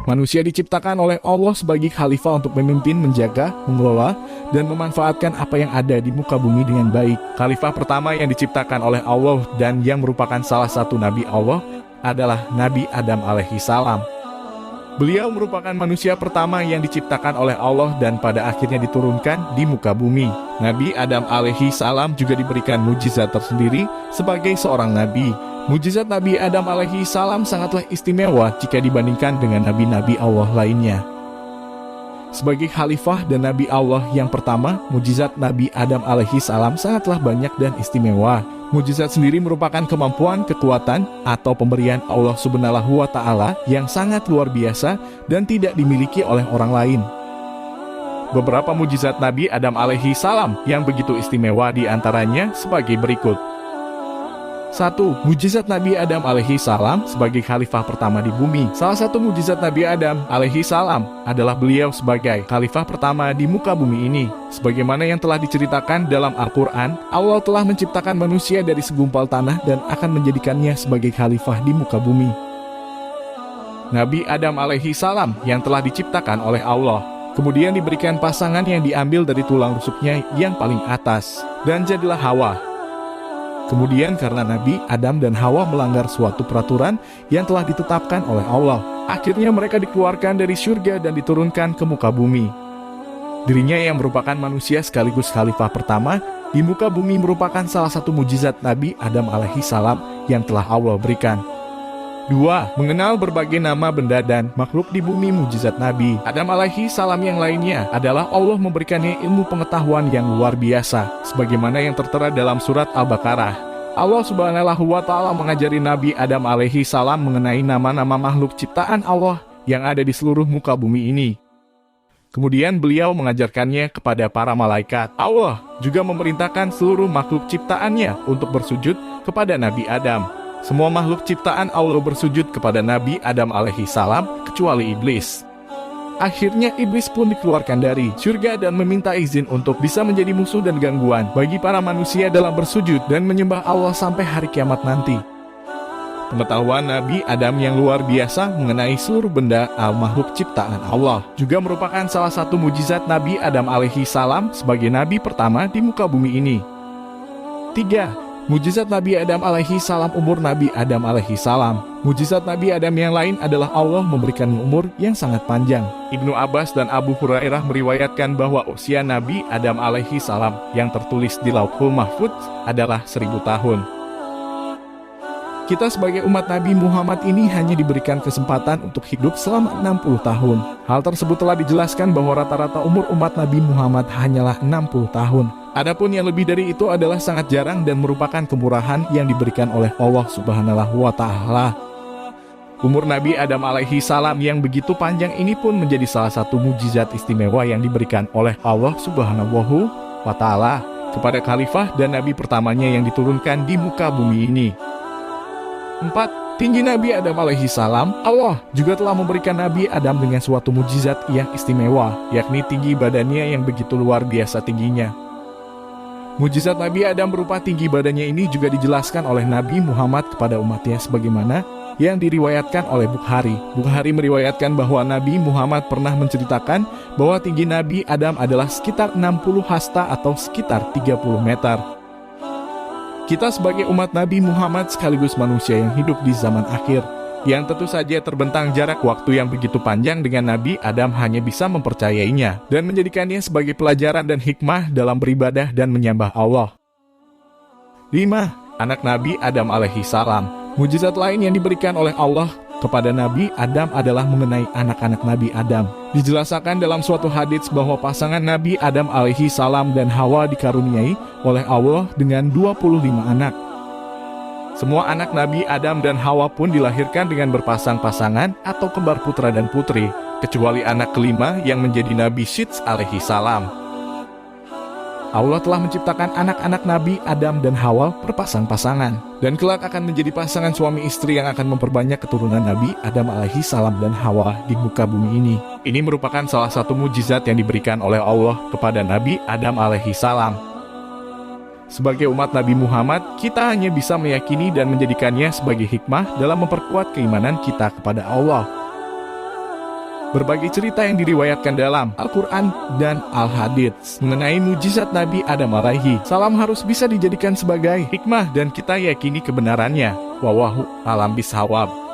Manusia diciptakan oleh Allah sebagai khalifah untuk memimpin, menjaga, mengelola, dan memanfaatkan apa yang ada di muka bumi dengan baik. Khalifah pertama yang diciptakan oleh Allah dan yang merupakan salah satu Nabi Allah adalah Nabi Adam alaihi salam. Beliau merupakan manusia pertama yang diciptakan oleh Allah dan pada akhirnya diturunkan di muka bumi. Nabi Adam alaihi salam juga diberikan mujizat tersendiri sebagai seorang nabi. Mujizat Nabi Adam alaihi salam sangatlah istimewa jika dibandingkan dengan nabi-nabi Allah lainnya. Sebagai khalifah dan nabi Allah yang pertama, mujizat Nabi Adam alaihi salam sangatlah banyak dan istimewa. Mujizat sendiri merupakan kemampuan, kekuatan, atau pemberian Allah Subhanahu wa Ta'ala yang sangat luar biasa dan tidak dimiliki oleh orang lain. Beberapa mujizat Nabi Adam alaihi salam yang begitu istimewa diantaranya sebagai berikut. 1. Mujizat Nabi Adam alaihi salam sebagai khalifah pertama di bumi. Salah satu mujizat Nabi Adam alaihi salam adalah beliau sebagai khalifah pertama di muka bumi ini. Sebagaimana yang telah diceritakan dalam Al-Quran, Allah telah menciptakan manusia dari segumpal tanah dan akan menjadikannya sebagai khalifah di muka bumi. Nabi Adam alaihi salam yang telah diciptakan oleh Allah, kemudian diberikan pasangan yang diambil dari tulang rusuknya yang paling atas, dan jadilah Hawa. Kemudian karena Nabi Adam dan Hawa melanggar suatu peraturan yang telah ditetapkan oleh Allah, akhirnya mereka dikeluarkan dari surga dan diturunkan ke muka bumi. Dirinya yang merupakan manusia sekaligus khalifah pertama di muka bumi merupakan salah satu mujizat Nabi Adam alaihi salam yang telah Allah berikan. 2. Mengenal berbagai nama benda dan makhluk di bumi. Mujizat Nabi Adam alaihi salam yang lainnya adalah Allah memberikannya ilmu pengetahuan yang luar biasa, sebagaimana yang tertera dalam surat Al-Baqarah. Allah Subhanahu wa Ta'ala mengajari Nabi Adam alaihi salam mengenai nama-nama makhluk ciptaan Allah yang ada di seluruh muka bumi ini. Kemudian beliau mengajarkannya kepada para malaikat. Allah juga memerintahkan seluruh makhluk ciptaannya untuk bersujud kepada Nabi Adam. Semua makhluk ciptaan Allah bersujud kepada Nabi Adam alaihi salam kecuali iblis. Akhirnya iblis pun dikeluarkan dari surga dan meminta izin untuk bisa menjadi musuh dan gangguan bagi para manusia dalam bersujud dan menyembah Allah sampai hari kiamat nanti. Pengetahuan Nabi Adam yang luar biasa mengenai seluruh benda makhluk ciptaan Allah juga merupakan salah satu mujizat Nabi Adam alaihi salam sebagai nabi pertama di muka bumi ini. 3. Mujizat Nabi Adam alaihi salam umur Nabi Adam alaihi salam. Mujizat Nabi Adam yang lain adalah Allah memberikan umur yang sangat panjang. Ibnu Abbas dan Abu Hurairah meriwayatkan bahwa usia Nabi Adam alaihi salam yang tertulis di Lauhul Mahfuz adalah 1000 tahun. Kita sebagai umat Nabi Muhammad ini hanya diberikan kesempatan untuk hidup selama 60 tahun. Hal tersebut telah dijelaskan bahwa rata-rata umur umat Nabi Muhammad hanyalah 60 tahun. Adapun yang lebih dari itu adalah sangat jarang dan merupakan kemurahan yang diberikan oleh Allah Subhanahu wa Ta'ala. Umur Nabi Adam alaihi salam yang begitu panjang ini pun menjadi salah satu mujizat istimewa yang diberikan oleh Allah Subhanahu wa Ta'ala kepada khalifah dan nabi pertamanya yang diturunkan di muka bumi ini. 4. Tinggi Nabi Adam alaihi salam. Allah juga telah memberikan Nabi Adam dengan suatu mujizat yang istimewa, yakni tinggi badannya yang begitu luar biasa tingginya. Mujizat Nabi Adam berupa tinggi badannya ini juga dijelaskan oleh Nabi Muhammad kepada umatnya sebagaimana yang diriwayatkan oleh Bukhari. Bukhari meriwayatkan bahwa Nabi Muhammad pernah menceritakan bahwa tinggi Nabi Adam adalah sekitar 60 hasta atau sekitar 30 meter. Kita sebagai umat Nabi Muhammad sekaligus manusia yang hidup di zaman akhir, yang tentu saja terbentang jarak waktu yang begitu panjang dengan Nabi Adam hanya bisa mempercayainya dan menjadikannya sebagai pelajaran dan hikmah dalam beribadah dan menyembah Allah. 5. Anak Nabi Adam alaihi salam. Mujizat lain yang diberikan oleh Allah kepada Nabi Adam adalah mengenai anak-anak Nabi Adam. Dijelaskan dalam suatu hadits bahwa pasangan Nabi Adam alaihi salam dan Hawa dikaruniai oleh Allah dengan 25 anak. Semua anak Nabi Adam dan Hawa pun dilahirkan dengan berpasang-pasangan atau kembar putra dan putri, kecuali anak kelima yang menjadi Nabi Syits alaihi salam. Allah telah menciptakan anak-anak Nabi Adam dan Hawa berpasang-pasangan, dan kelak akan menjadi pasangan suami istri yang akan memperbanyak keturunan Nabi Adam alaihi salam dan Hawa di muka bumi ini. Ini merupakan salah satu mujizat yang diberikan oleh Allah kepada Nabi Adam alaihi salam. Sebagai umat Nabi Muhammad, kita hanya bisa meyakini dan menjadikannya sebagai hikmah dalam memperkuat keimanan kita kepada Allah. Berbagai cerita yang diriwayatkan dalam Al-Quran dan Al-Hadits mengenai mujizat Nabi Adam alaihi salam harus bisa dijadikan sebagai hikmah dan kita yakini kebenarannya. Wallahu a'lam bishawab.